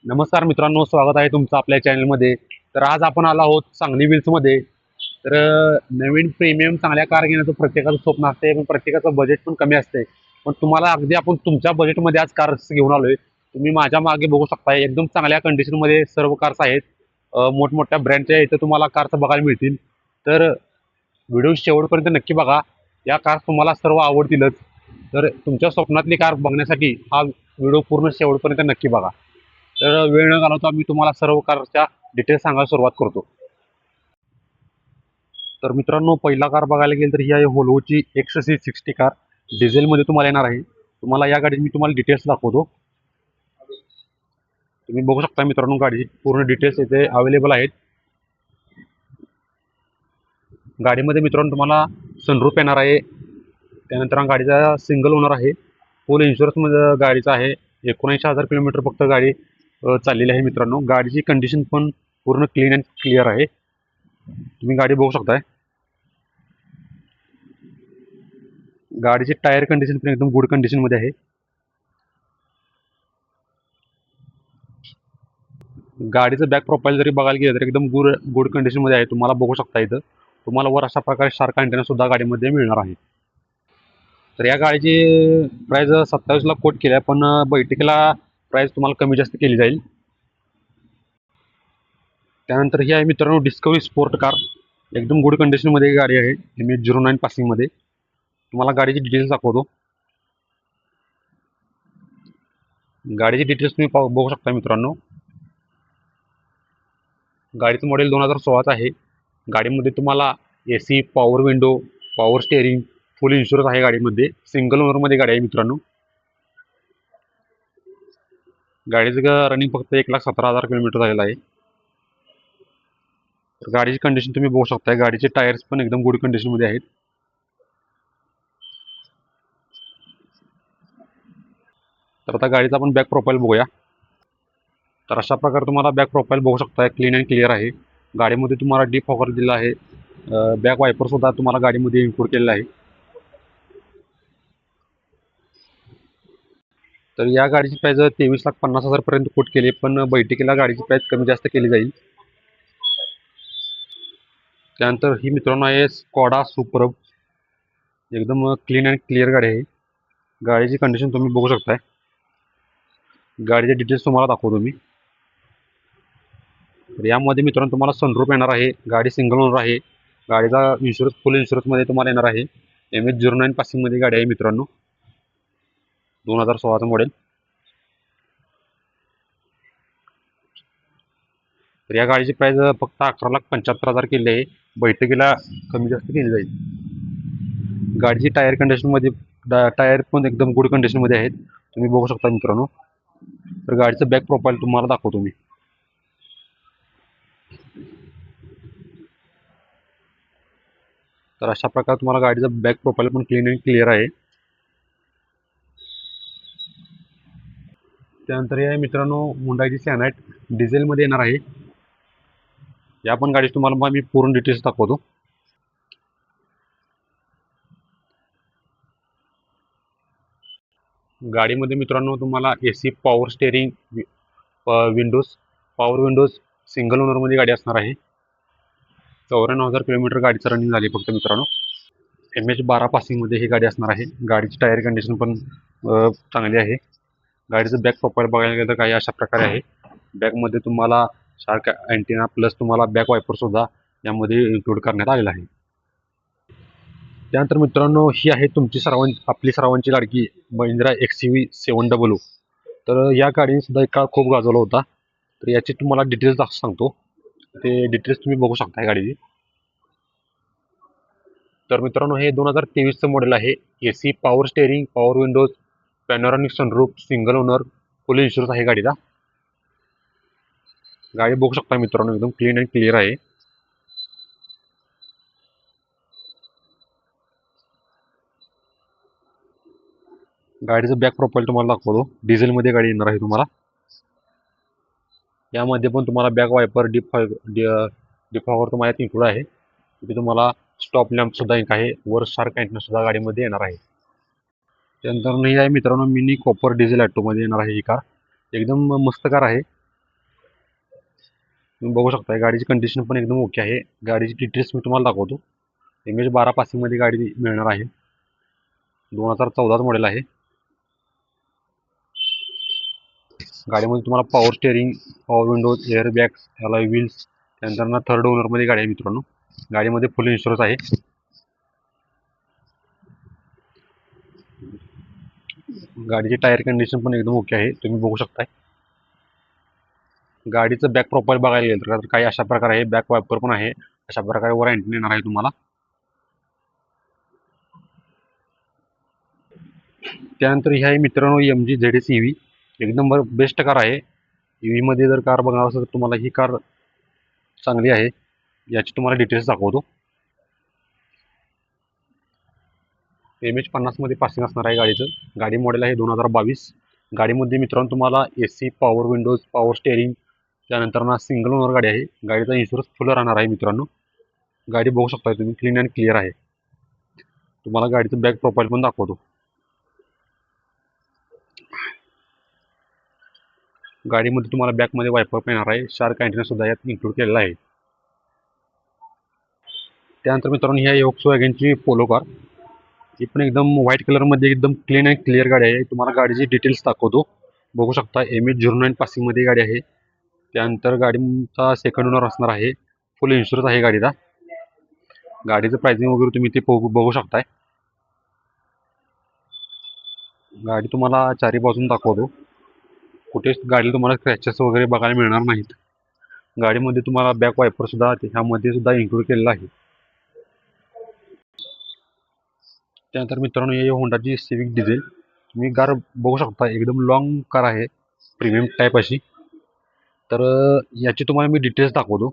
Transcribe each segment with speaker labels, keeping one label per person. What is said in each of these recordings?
Speaker 1: नमस्कार मित्रांनो, स्वागत आहे तुमचं आपल्या चॅनलमध्ये. तर आज आपण आलो आहोत सांगली व्हील्समध्ये. तर नवीन प्रीमियम चांगल्या कार घेण्याचं प्रत्येकाचं स्वप्न असते, पण प्रत्येकाचं बजेट पण कमी असते. पण तुम्हाला अगदी आपण तुमच्या बजेटमध्ये आज कार्स घेऊन आलोय. तुम्ही माझ्या मागे बघू शकता, एकदम चांगल्या कंडिशनमध्ये सर्व कार्स आहेत. मोठमोठ्या ब्रँडच्या इथं तुम्हाला कार्स बघायला मिळतील. तर व्हिडिओ शेवटपर्यंत नक्की बघा. या कार्स तुम्हाला सर्व आवडतीलच. तर तुमच्या स्वप्नातली कार बघण्यासाठी हा व्हिडिओ पूर्ण शेवटपर्यंत नक्की बघा. तर वेळ न घालवता मी तुम्हाला सर्व कारच्या डिटेल्स सांगायला सुरुवात करतो. तर मित्रांनो, पहिला कार बघायला गेलं तर ही आहे व्होल्वोची XC60 कार. डिझेलमध्ये तुम्हाला येणार आहे. तुम्हाला या गाडीत मी तुम्हाला डिटेल्स दाखवतो. तुम्ही बघू शकता मित्रांनो, गाडीची पूर्ण डिटेल्स इथे अवेलेबल आहेत. गाडीमध्ये मित्रांनो तुम्हाला सनरूफ येणार आहे. त्यानंतर गाडीचा सिंगल ओनर आहे. फुल इन्शुरन्समध्ये गाडीचा आहे. 19,000 किलोमीटर फक्त गाडी चाललेली आहे मित्रांनो. गाडीची कंडिशन पण पूर्ण क्लीन अँड क्लिअर आहे. तुम्ही गाडी बघू शकताय. गाडीची टायर कंडिशन पण एकदम गुड कंडिशन मध्ये आहे. गाडीचं बॅक प्रोफाईल जरी बघायला गेलं तर एकदम गुड कंडिशन मध्ये आहे. तुम्हाला बघू शकता इथं तुम्हाला वर अशा प्रकारे शार्क अँटेना सुद्धा गाडीमध्ये मिळणार आहे. तर या गाडीची प्राइस 27 लाख कोट केली, पण बैठकीला प्राइस तुम्हाला कमी जास्त केली जाईल. त्यानंतर ही आहे मित्रांनो डिस्कवरी स्पोर्ट कार. एकदम गुड कंडिशन मध्ये गाडी आहे. MH09 पासिंग मध्ये. तुम्हाला गाडीची डिटेल्स दाखवतो. गाडीची डिटेल्स तुम्ही बघू शकता मित्रांनो. गाडीचं मॉडेल 2016चं आहे. गाडीमध्ये तुम्हाला AC, power window, power steering, full insurance आहे गाडीमध्ये. सिंगल ओनरमध्ये गाडी आहे मित्रांनो. गाडीचं रनिंग फक्त 1,17,000 किलोमीटर झालेलं आहे. तर गाडीची कंडिशन तुम्ही बघू शकता. गाडीचे टायर्स पण एकदम गुड कंडिशनमध्ये आहेत. तर आता गाडीचा आपण बॅक प्रोफाईल बघूया. तर अशा प्रकारे तुम्हाला बॅक प्रोफाईल बघू शकता. क्लीन अँड क्लिअर आहे. गाडीमध्ये तुम्हाला डीप फॉगर दिला आहे. बॅक वायपर सुद्धा तुम्हाला गाडीमध्ये इन्क्लूड केलेला आहे. तर या गाडीची प्राइस 23,50,000 पर्यंत कोट केली, पण बैठकीला गाडीची प्राइस कमी जास्त केली जाईल. त्यानंतर ही मित्रांनो आहे स्कॉडा सुपरब. एकदम क्लीन अँड क्लिअर गाडी आहे. गाडीची कंडिशन तुम्ही बघू शकताय. गाडीचे डिटेल्स तुम्हाला दाखवतो मी. तर यामध्ये मित्रांनो तुम्हाला सनरूफ येणार आहे. गाडी सिंगल ओनर आहे. गाडीचा इन्शुरन्स फुल इन्शुरन्समध्ये तुम्हाला येणार आहे. MH09 पासिंगमध्ये गाडी आहे मित्रांनो. 2016चं मॉडेल. तर या गाडीची प्राइस फक्त 11,75,000 केली आहे. बैठकीला कमी जास्त केली जाईल. गाडीची टायर कंडिशनमध्ये टायर पण एकदम गुड कंडिशनमध्ये आहेत. तुम्ही बघू शकता मित्रांनो. तर गाडीचं बॅक प्रोफाईल तुम्हाला दाखवतो मी. तर अशा प्रकारे तुम्हाला गाडीचं बॅक प्रोफाईल पण क्लीन अँड क्लिअर आहे. त्यानंतर हे आहे मित्रांनो हुंडाईची सॅनाइट. डिझेलमध्ये येणार आहे. या पण गाडीची तुम्हाला मी पूर्ण डिटेल्स दाखवतो. गाडीमध्ये मित्रांनो तुम्हाला AC, power steering, windows, power windows, single ओनरमध्ये गाडी असणार आहे. 94,000 किलोमीटर गाडीचं रनिंग झाली फक्त मित्रांनो. MH12 पासिंगमध्ये ही गाडी असणार आहे. गाडीची टायर कंडिशन पण चांगली आहे. गाडीचं बॅक प्रोफाईल बघायला गेलं तर काही अशा प्रकारे आहे. बॅकमध्ये तुम्हाला शार्क अँटेना प्लस तुम्हाला बॅक वायपर सुद्धा यामध्ये इन्क्लूड करण्यात आलेला आहे. त्यानंतर मित्रांनो ही आहे तुमची आपली सर्वांची लाडकी महिंद्रा XUV700. तर या गाडीने सुद्धा एक काळ खूप गाजवला होता. तर याची तुम्हाला डिटेल्स सांगतो. ते डिटेल्स तुम्ही बघू शकता गाडीची. तर मित्रांनो हे 2023चं मॉडेल आहे. AC, power steering, power windows, panoramic sunroof, single owner, full insurance आहे गाडीचा. गाडी बघू शकता मित्रांनो एकदम क्लीन अँड क्लिअर आहे. गाडीचं बॅक प्रोफाईल तुम्हाला दाखवतो. डिझेलमध्ये गाडी येणार आहे तुम्हाला. यामध्ये पण तुम्हाला बॅक वायपर डिफॉगर तुम्हाला इन्क्लूड आहे. तिथे तुम्हाला स्टॉप लॅम्प सुद्धा एक आहे. वर शार्क अँटेना सुद्धा गाडीमध्ये येणार आहे. त्यानंतर नाही आहे मित्रांनो मिनी कॉपर डिझेल ऑटोमध्ये येणार आहे ही कार. एकदम मस्त कार आहे. तुम्ही बघू शकता गाडीची कंडिशन पण एकदम ओके आहे. गाडीची डिटेल्स मी तुम्हाला दाखवतो. MH12 पासिंगमध्ये गाडी मिळणार आहे. 2014 मॉडेल आहे. गाडीमध्ये तुम्हाला power steering, power windows, air bags, alloy wheels, त्यानंतर थर्ड ओनरमध्ये गाडी आहे मित्रांनो. गाडीमध्ये फुल इन्शुरन्स आहे. गाडीची टायर कंडिशन पण एकदम ओके आहे, तुम्ही बघू शकताय. गाडीचं बॅक प्रोफाईल बघायला गेलं तर काही अशा प्रकारे आहे. बॅक वायपर पण आहे. अशा प्रकारे वर अँटेना येणार आहे तुम्हाला. त्यानंतर ही आहे मित्रांनो MG ZS EV. एकदम बेस्ट कार आहे. EV मध्ये जर कार बघणार असेल तर तुम्हाला ही कार चांगली आहे. याची तुम्हाला डिटेल्स दाखवतो. MH50 मध्ये पासिंग असणार आहे गाडीचं. गाडी मॉडेल आहे 2022. गाडीमध्ये मित्रांनो तुम्हाला AC, power windows, power steering, त्यानंतर सिंगल ओनर गाडी आहे. गाडीचा इन्शुरन्स फुल राहणार आहे मित्रांनो. गाडी बघू शकता तुम्ही, क्लीन अँड क्लिअर आहे. तुम्हाला गाडीचं बॅक प्रोफाईल पण दाखवतो. गाडीमध्ये तुम्हाला बॅकमध्ये वायपर पण येणार आहे. शार्क अँटेना सुद्धा यात इन्क्लूड केलेला आहे. त्यानंतर मित्रांनो ही आहे Volkswagenची पोलो कार. ही पण एकदम व्हाईट कलरमध्ये एकदम क्लीन अँड क्लिअर गाडी आहे. तुम्हाला गाडीची डिटेल्स दाखवतो. बघू शकता MH09 पासिंगमध्ये गाडी आहे. त्यानंतर गाडीचा सेकंड ओनर असणार आहे. फुल इन्शुरन्स आहे गाडीचा. गाडीचं प्राइसिंग वगैरे तुम्ही ते बघू शकताय. गाडी तुम्हाला चारी बाजून दाखवतो. कुठेच गाडीला तुम्हाला क्रॅचेस वगैरे बघायला मिळणार नाहीत. गाडीमध्ये तुम्हाला बॅक वायपर सुद्धा ह्यामध्ये सुद्धा इन्क्लूड केलेला आहे. त्यानंतर मित्रांनो ही होंडाची सिविक डिझेल. तुम्ही कार बघू शकता, एकदम लॉंग कार आहे, प्रीमियम टाईप अशी. तर याची तुम्हाला मी डिटेल्स दाखवतो.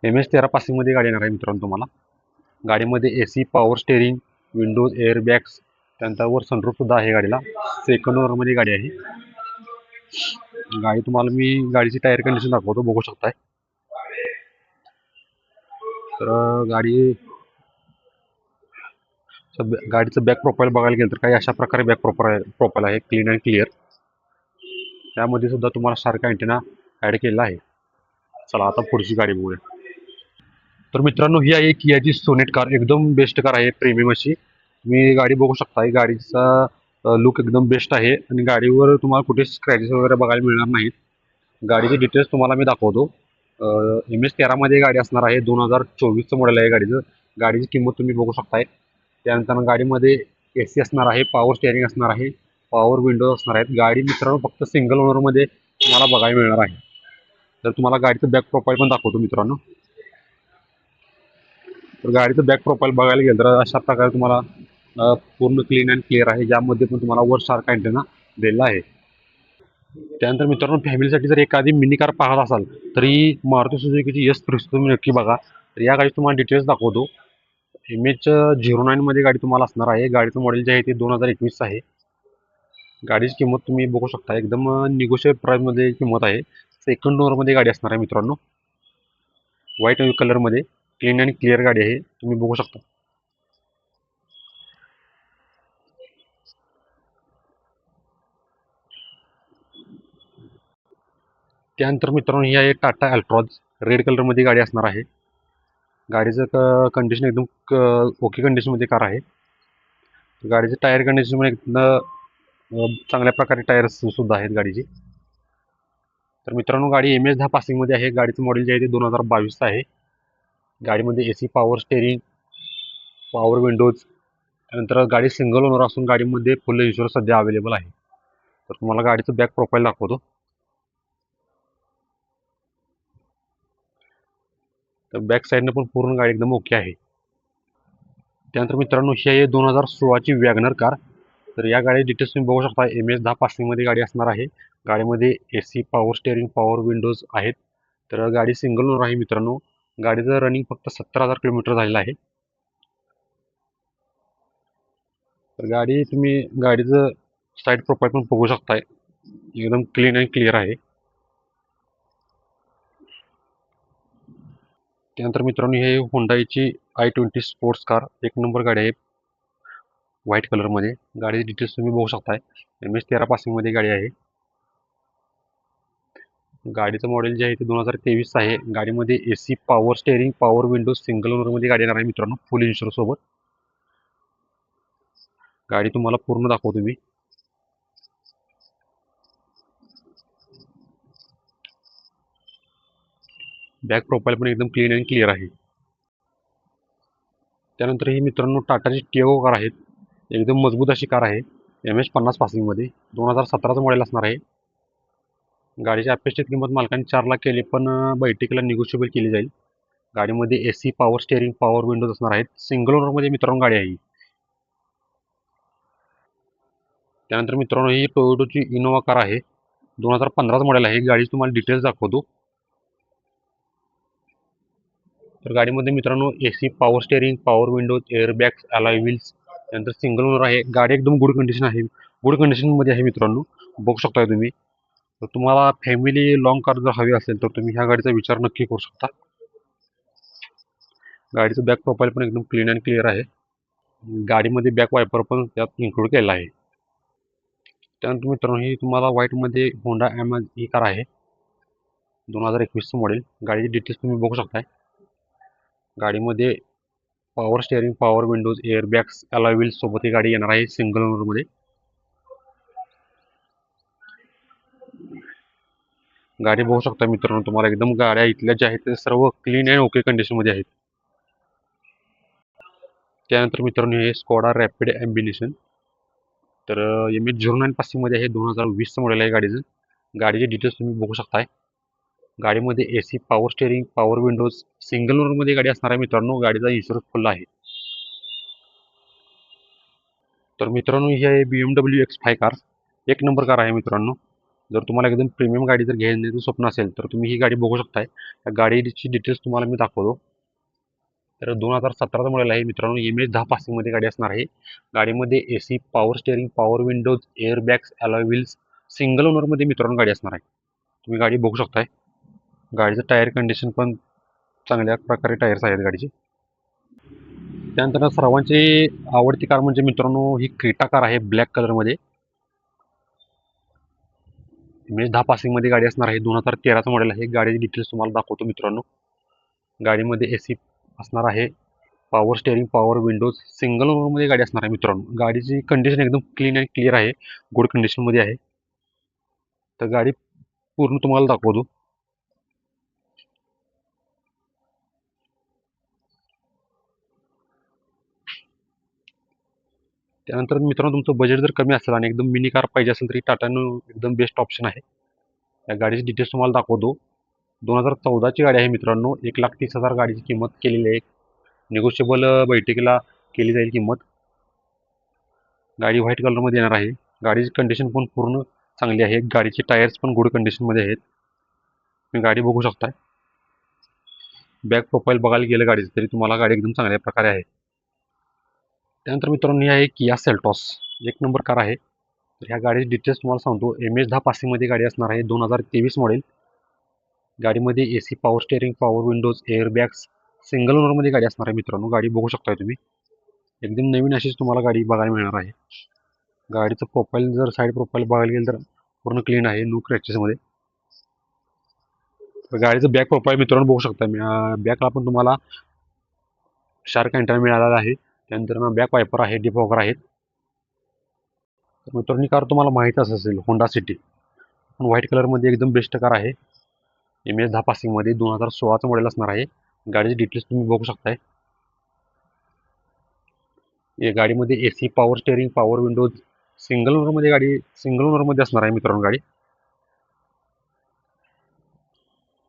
Speaker 1: MH13 पासिंगमध्ये गाडी येणार आहे मित्रांनो तुम्हाला. गाडीमध्ये AC, power steering, windows, air bags, त्यानंतर वर सनरूफ सुद्धा आहे गाडीला. सेकंड ओनरमध्ये गाडी आहे. गाडी तुम्हाला मी गाडीची टायर कंडिशन दाखवतो, बघू शकताय. तर गाडीचं बॅक प्रोफाईल बघायला गेलं तर काही अशा प्रकारे बॅक प्रोफाईल आहे, क्लीन अँड क्लिअर. त्यामध्ये सुद्धा तुम्हाला शार्क अँटेना ॲड केलेला आहे. चला आता पुढची गाडी बघूया. तर मित्रांनो ही आहे कियाची सोनेट कार. एकदम बेस्ट कार आहे, प्रीमियम अशी. तुम्ही गाडी बघू शकता. गाडीचा लुक एकदम बेस्ट आहे आणि गाडीवर तुम्हाला कुठे स्क्रॅचेस वगैरे बघायला मिळणार नाहीत. गाडीचे डिटेल्स तुम्हाला मी दाखवतो. MH13 मध्ये गाडी असणार आहे. 2024चं मॉडेल आहे गाडीचं. गाडीची किंमत तुम्ही बघू शकताय. त्यानंतर गाडीमध्ये AC असणार आहे, पॉवर स्टेअरिंग असणार आहे, पॉवर विंडोज असणार आहेत. गाडी मित्रांनो फक्त सिंगल ओनरमध्ये तुम्हाला बघायला मिळणार आहे. तर तुम्हाला गाडीचं बॅक प्रोफाईल पण दाखवतो मित्रांनो. तर गाडीचं बॅक प्रोफाईल बघायला गेलं तर अशा प्रकारे तुम्हाला पूर्ण क्लीन अँड क्लिअर आहे, ज्यामध्ये पण तुम्हाला वर शार्क अँटेना दिलेला आहे. त्यानंतर मित्रांनो फॅमिलीसाठी जर एखादी मिनी कार पाहत असाल तरी मारुती सुझुकीची S300 तुम्ही नक्की बघा. तर या गाडीची तुम्हाला डिटेल्स दाखवतो. MH09 मध्ये गाडी तुम्हाला असणार आहे. गाडीचं मॉडेल जे आहे ते 2021 आहे. गाडीची किंमत तुम्ही बघू शकता, एकदम निगोशिएबल प्राईसमध्ये किंमत आहे. सेकंड ओनरमध्ये गाडी असणार आहे मित्रांनो. व्हाईट कलरमध्ये क्लीन अँड क्लिअर गाडी आहे, तुम्ही बघू शकता. त्यानंतर मित्रांनो ही आहे टाटा अल्ट्रॉज. रेड कलरमध्ये गाडी असणार आहे. गाडीचं कंडिशन एकदम ओके कंडिशनमध्ये कार आहे. गाडीचे टायर कंडिशन पण एकदम चांगल्या प्रकारे टायर्स सुद्धा आहेत गाडीची. तर मित्रांनो गाडी MH10 पासिंगमध्ये आहे. गाडीचं मॉडेल जे आहे ते 2022 आहे. गाडीमध्ये AC, power steering, power windows, त्यानंतर गाडी सिंगल ओनर असून गाडीमध्ये फुल इन्शुरन्स सध्या अवेलेबल आहे. तर तुम्हाला गाडीचं बॅक प्रोफाईल दाखवतो. तर बॅक साईडनं पण पूर्ण गाडी एकदम ओके आहे. त्यानंतर मित्रांनो ही आहे 2016ची वॅगनर कार. तर या गाडी डिटेल्स तुम्ही बघू शकता. MH10 पासिंगमध्ये गाडी असणार आहे. गाडीमध्ये AC, power steering, power windows आहेत. तर गाडी सिंगल ओनर आहे मित्रांनो. गाडीचं रनिंग फक्त 70,000 किलोमीटर झालेलं आहे. तर गाडी तुम्ही गाडीचं साईड प्रोफाईल पण बघू शकताय, एकदम क्लीन अँड क्लिअर आहे. त्यानंतर मित्रांनो हे होंडाईची i20 स्पोर्ट्स कार एक नंबर गाडी आहे व्हाईट कलरमध्ये. गाडीचे डिटेल्स तुम्ही बघू शकताय. MS13 पासिंगमध्ये गाडी आहे. गाडीचं मॉडेल जे आहे ते 2023 आहे. गाडीमध्ये AC, power steering, power windows, single ओनरमध्ये गाडी येणार आहे मित्रांनो, फुल इन्शुरन्स सोबत. गाडी तुम्हाला पूर्ण दाखवतो मी. बॅक प्रोफाईल पण एकदम क्लीन अँड क्लिअर आहे. त्यानंतर ही मित्रांनो टाटाची टियागो कार आहेत. एकदम मजबूत अशी कार आहे. MS50 पासिंगमध्ये 2017चं मॉडेल असणार आहे. गाडीची अपेक्षित किंमत मालकाने 4 लाख केली, पण बैठकीला निगोशिएबल केली जाईल. गाडीमध्ये AC, power steering, power windows असणार आहेत. सिंगल ओनरमध्ये मित्रांनो गाडी आहे. त्यानंतर मित्रांनो ही टोयोटाची इनोवा कार आहे. 2015चं मॉडेल आहे. गाडीची तुम्हाला डिटेल्स दाखवतो. तर गाडीमध्ये मित्रांनो AC, power steering, power windows, airbags, alloy wheels, त्यानंतर सिंगल ओनर आहे. गाडी एकदम गुड कंडिशन आहे. गुड कंडिशनमध्ये आहे मित्रांनो, बघू शकता तुम्ही. तर तुम्हाला फॅमिली लॉंग कार जर हवी असेल तर तुम्ही ह्या गाडीचा विचार नक्की करू शकता. गाडीचं बॅक प्रोफाईल पण एकदम क्लीन अँड क्लिअर आहे. गाडीमध्ये बॅक वायपर पण त्यात इन्क्लूड केला आहे. त्यानंतर मित्रांनो ही तुम्हाला व्हाईटमध्ये होंडा ॲमेज ही कार आहे. 2021चं मॉडेल. गाडीचे डिटेल्स तुम्ही बघू शकताय. गाडीमध्ये power steering, power windows, airbags, alloy wheels सोबत ही गाडी येणार आहे सिंगल ओनरमध्ये. गाडी बघू शकता मित्रांनो, तुम्हाला एकदम गाड्या इथल्या ज्या आहेत ते सर्व क्लीन अँड ओके कंडिशनमध्ये आहेत. त्यानंतर मित्रांनो हे स्कोडा रॅपिड ॲम्बिनेशन. तर MS09 पासिंगमध्ये आहे. 2020चं मॉडेल आहे गाडीचं. गाडीचे डिटेल्स तुम्ही बघू शकताय. गाडीमध्ये AC, power steering, power windows, single ओनरमध्ये गाडी असणार आहे मित्रांनो. गाडीचा इन्शुरन्स फुल आहे. तर मित्रांनो ही आहे BMW X5 कार. एक नंबर कार आहे मित्रांनो. जर तुम्हाला एकदम प्रीमियम गाडी जर घेण्याचं स्वप्न असेल तर तुम्ही ही गाडी बघू शकताय. या गाडीची डिटेल्स तुम्हाला मी दाखवतो. तर 2017चं मॉडेल आहे मित्रांनो. MS10 पासिंगमध्ये गाडी असणार आहे. गाडीमध्ये AC, power steering, power windows, airbags, alloy wheels, single ओनरमध्ये मित्रांनो गाडी असणार आहे. तुम्ही गाडी बघू शकताय. गाडीचं टायर कंडिशन पण चांगल्या प्रकारे टायर्स आहेत गाडीचे. त्यानंतर सर्वांची आवडती कार म्हणजे मित्रांनो ही क्रेटा कार आहे ब्लॅक कलरमध्ये. MS10 पासिंगमध्ये गाडी असणार आहे. 2013चं मॉडेल आहे. गाडीचे डिटेल्स तुम्हाला दाखवतो मित्रांनो. गाडीमध्ये AC असणार आहे. Power steering, power windows, single ओनरमध्ये गाडी असणार आहे मित्रांनो. गाडीची कंडिशन एकदम क्लीन अँड क्लिअर आहे. गुड कंडिशनमध्ये आहे. तर गाडी पूर्ण तुम्हाला दाखवतो. त्यानंतर मित्रांनो तुमचं बजेट जर कमी असेल आणि एकदम मिनी कार पाहिजे असेल तरी टाटानं एकदम बेस्ट ऑप्शन आहे. या गाडीची डिटेल्स तुम्हाला दाखवतो. 2014ची गाडी आहे मित्रांनो. 1,30,000 गाडीची किंमत केलेली आहे. निगोशिएबल बैठकीला केली जाईल किंमत. गाडी व्हाईट कलरमध्ये येणार आहे. गाडीची कंडिशन पण पूर्ण चांगली आहे. गाडीचे टायर्स पण गुड कंडिशनमध्ये आहेत. तुम्ही गाडी बघू शकताय. बॅक प्रोफाईल बघायला गेलं गाडीचं तरी तुम्हाला गाडी एकदम चांगल्या प्रकारे आहे. त्यानंतर मित्रांनो ही आहे किया सेल्टॉस. एक नंबर कार आहे. तर ह्या गाडीचे डिटेल्स तुम्हाला सांगतो. MS10 पासिंगमध्ये गाडी असणार आहे. 2023 मॉडेल. गाडीमध्ये AC, power steering, power windows, airbags, single ओनरमध्ये गाडी असणार आहे मित्रांनो. गाडी बघू शकताय तुम्ही. एकदम नवीन अशीच तुम्हाला गाडी बघायला मिळणार आहे. गाडीचं प्रोफाईल जर साईड प्रोफाईल बघायला गेलं तर पूर्ण क्लीन आहे. नो क्रॅचेसमध्ये. गाडीचं बॅक प्रोफाईल मित्रांनो बघू शकता. बॅकला पण तुम्हाला शार्क अँटेना मिळालेला आहे. त्यानंतर बॅक वायपर आहे, डिफॉगर आहेत. मित्रांनो कार तुम्हाला माहीतच असेल होंडा सिटी. पण व्हाईट कलरमध्ये एकदम बेस्ट कार आहे. MS10 पासिंगमध्ये 2016चं मॉडेल असणार आहे. गाडीचे डिटेल्स तुम्ही बघू शकताय. या गाडीमध्ये AC, power steering, power windows, single ओनरमध्ये असणार आहे मित्रांनो गाडी.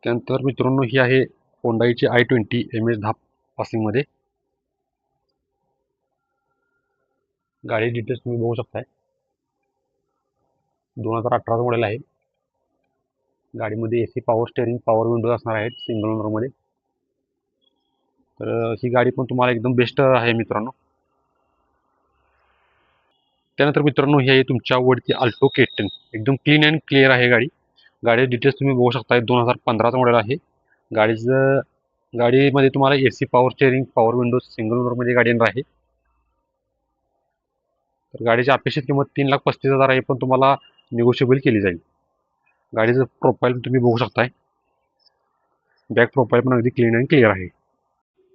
Speaker 1: त्यानंतर मित्रांनो ही आहे होंडाईची i20 MS10 पासिंगमध्ये. गाडी डिटेल्स तुम्ही बघू शकताय. 2018चं मॉडेल आहे. गाडीमध्ये AC, power steering, power windows असणार आहेत सिंगल ओनरमध्ये. तर ही गाडी पण तुम्हाला एकदम बेस्ट आहे मित्रांनो. त्यानंतर मित्रांनो ही आहे तुमच्या आवडती अल्टो K10. एकदम क्लीन अँड क्लिअर आहे गाडी. गाडीचे डिटेल्स तुम्ही बघू शकताय. 2015चं मॉडेल आहे. गाडीचं गाडीमध्ये तुम्हाला AC power steering, power windows, single ओनरमध्ये गाडी येणार आहे. तर गाडीची अपेक्षित किंमत 3,35,000 आहे, पण तुम्हाला निगोशिएबल केली जाईल. गाडीचं प्रोफाईल तुम्ही बघू शकताय. बॅक प्रोफाईल पण अगदी क्लीन अँड क्लिअर आहे.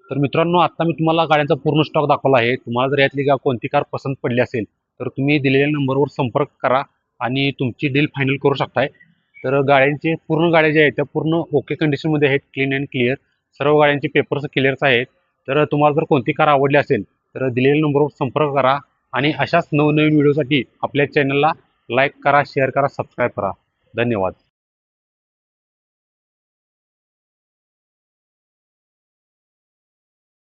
Speaker 1: तर मित्रांनो, आता मी तुम्हाला गाड्यांचा पूर्ण स्टॉक दाखवला आहे. तुम्हाला जर यातली कोणती कार पसंत पडली असेल तर तुम्ही दिलेल्या नंबरवर संपर्क करा आणि तुमची डील फायनल करू शकताय. तर गाड्यांचे पूर्ण गाड्या ज्या आहेत त्या पूर्ण ओके कंडिशनमध्ये आहेत, क्लीन अँड क्लिअर. सर्व गाड्यांचे पेपर्स क्लिअर्स आहेत. तर तुम्हाला जर कोणती कार आवडली असेल तर दिलेल्या नंबरवर संपर्क करा आणि अशाच नवनवीन व्हिडिओसाठी आपल्या चॅनलला लाईक करा, शेअर करा, सबस्क्राईब करा. धन्यवाद.